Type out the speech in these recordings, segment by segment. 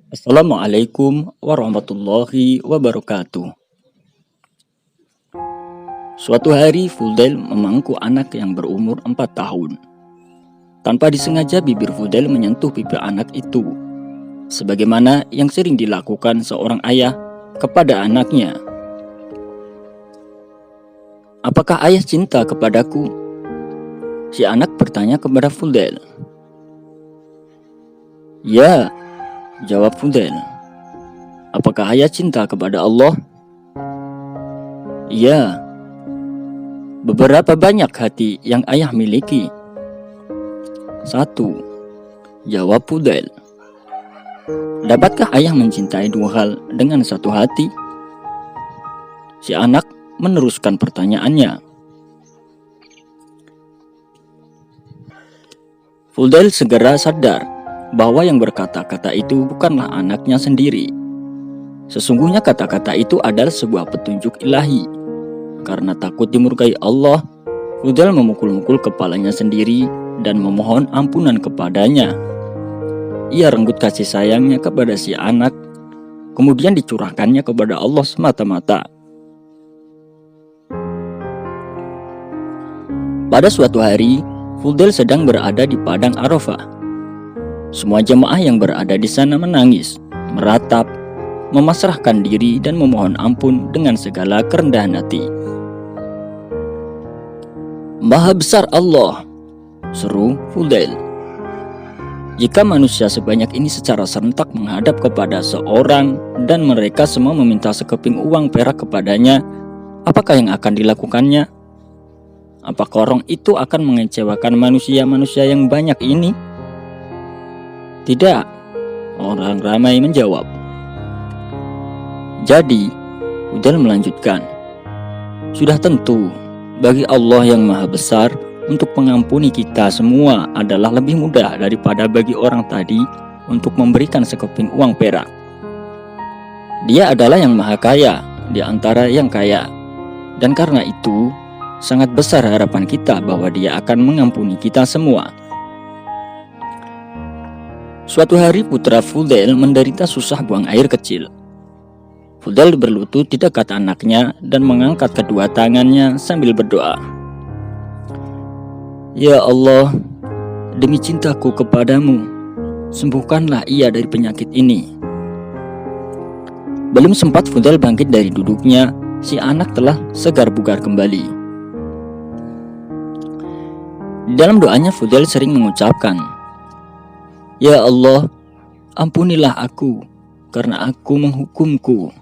Assalamualaikum warahmatullahi wabarakatuh. Suatu hari Fudail memangku anak yang berumur 4 tahun. Tanpa disengaja bibir Fudail menyentuh pipi anak itu, sebagaimana yang sering dilakukan seorang ayah kepada anaknya. "Apakah ayah cinta kepadaku?" si anak bertanya kepada Fudail. "Ya," jawab Fudail. "Apakah ayah cinta kepada Allah?" "Ya." "Beberapa banyak hati yang ayah miliki?" "Satu," jawab Fudail. "Dapatkah ayah mencintai dua hal dengan satu hati?" Si anak meneruskan pertanyaannya. Fudail segera sadar bahwa yang berkata-kata itu bukanlah anaknya sendiri. Sesungguhnya kata-kata itu adalah sebuah petunjuk ilahi. Karena takut dimurkai Allah, Fudail memukul-mukul kepalanya sendiri dan memohon ampunan kepadanya. Ia renggut kasih sayangnya kepada si anak, kemudian dicurahkannya kepada Allah semata-mata. Pada suatu hari, Fudail sedang berada di padang Arafah. Semua jemaah yang berada di sana menangis, meratap, memasrahkan diri dan memohon ampun dengan segala kerendahan hati. "Maha besar Allah," seru Fudail. "Jika manusia sebanyak ini secara serentak menghadap kepada seorang dan mereka semua meminta sekeping uang perak kepadanya, apakah yang akan dilakukannya? Apakah orang itu akan mengecewakan manusia-manusia yang banyak ini?" "Tidak," orang ramai menjawab. Jadi, Fudail melanjutkan, "Sudah tentu, bagi Allah yang Maha Besar untuk mengampuni kita semua adalah lebih mudah daripada bagi orang tadi untuk memberikan sekeping uang perak. Dia adalah yang Maha Kaya di antara yang kaya, dan karena itu sangat besar harapan kita bahwa Dia akan mengampuni kita semua." Suatu hari putra Fudail menderita susah buang air kecil. Fudail berlutut di dekat anaknya dan mengangkat kedua tangannya sambil berdoa. "Ya Allah, demi cintaku kepadamu, sembuhkanlah ia dari penyakit ini." Belum sempat Fudail bangkit dari duduknya, si anak telah segar bugar kembali. Di dalam doanya Fudail sering mengucapkan, "Ya Allah, ampunilah aku karena aku menghukumku,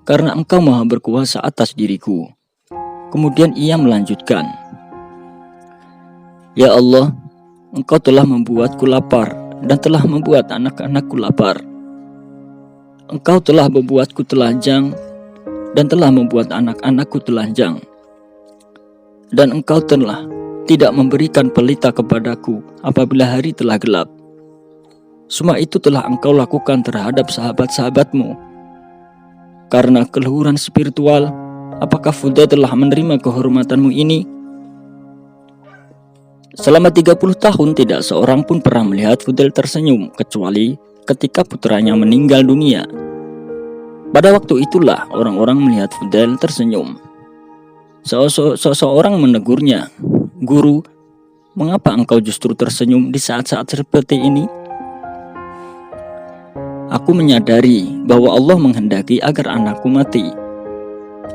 karena Engkau Maha berkuasa atas diriku." Kemudian ia melanjutkan, "Ya Allah, Engkau telah membuatku lapar dan telah membuat anak-anakku lapar. Engkau telah membuatku telanjang dan telah membuat anak-anakku telanjang. Dan Engkau telah tidak memberikan pelita kepadaku apabila hari telah gelap. Semua itu telah Engkau lakukan terhadap sahabat-sahabatmu. Karena keluhuran spiritual, apakah Fudail telah menerima kehormatanmu ini?" Selama 30 tahun tidak seorang pun pernah melihat Fudail tersenyum kecuali ketika putranya meninggal dunia. Pada waktu itulah orang-orang melihat Fudail tersenyum. Seseorang menegurnya, "Guru, mengapa engkau justru tersenyum di saat-saat seperti ini?" "Aku menyadari bahwa Allah menghendaki agar anakku mati.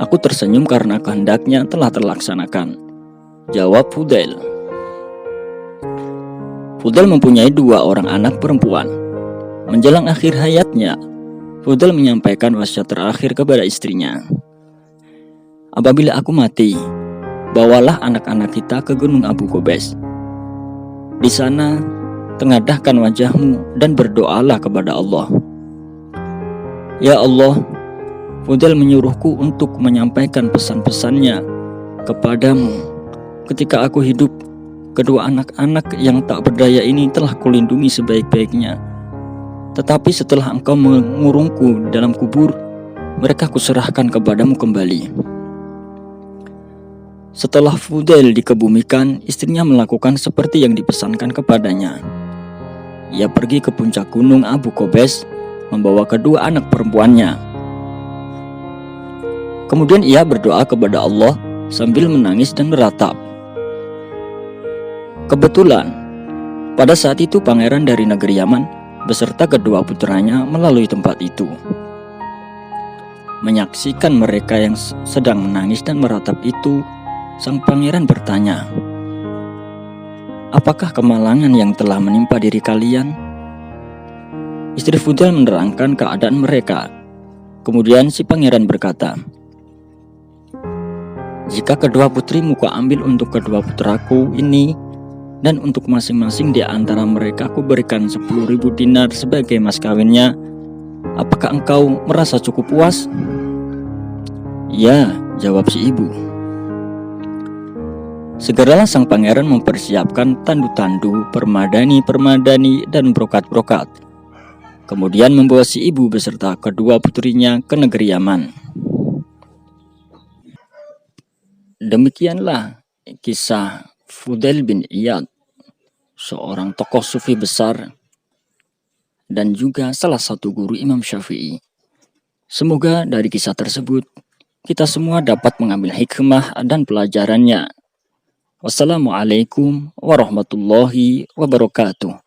Aku tersenyum karena kehendaknya telah terlaksanakan," jawab Fudail. Fudail mempunyai 2 orang anak perempuan. Menjelang akhir hayatnya, Fudail menyampaikan wasiat terakhir kepada istrinya, "Apabila aku mati, bawalah anak-anak kita ke Gunung Abu Qobais. Di sana, tengadahkan wajahmu dan berdoalah kepada Allah." "Ya Allah," Fudail menyuruhku untuk menyampaikan pesan-pesannya kepadamu. Ketika aku hidup, kedua anak-anak yang tak berdaya ini telah kulindungi sebaik-baiknya. Tetapi setelah engkau mengurungku dalam kubur, mereka kuserahkan kepadamu kembali." Setelah Fudail dikebumikan, istrinya melakukan seperti yang dipesankan kepadanya. ia pergi ke puncak gunung Abu Qobais membawa kedua anak perempuannya. Kemudian ia berdoa kepada Allah sambil menangis dan meratap. Kebetulan, pada saat itu pangeran dari negeri Yaman beserta kedua putranya melalui tempat itu. Menyaksikan mereka yang sedang menangis dan meratap itu, sang pangeran bertanya, "Apakah kemalangan yang telah menimpa diri kalian?" Istri Fudail menerangkan keadaan mereka. Kemudian si pangeran berkata, "Jika kedua putrimu ku ambil untuk kedua putraku ini, dan untuk masing-masing di antara mereka ku berikan 10.000 dinar sebagai mas kawinnya, apakah engkau merasa cukup puas?" "Ya," jawab si ibu. Segeralah sang pangeran mempersiapkan tandu-tandu, permadani-permadani, dan brokat-brokat. Kemudian membawa si ibu beserta kedua putrinya ke negeri Yaman. Demikianlah kisah Fudail bin Iyad, seorang tokoh sufi besar dan juga salah satu guru Imam Syafi'i. Semoga dari kisah tersebut kita semua dapat mengambil hikmah dan pelajarannya. Wassalamualaikum warahmatullahi wabarakatuh.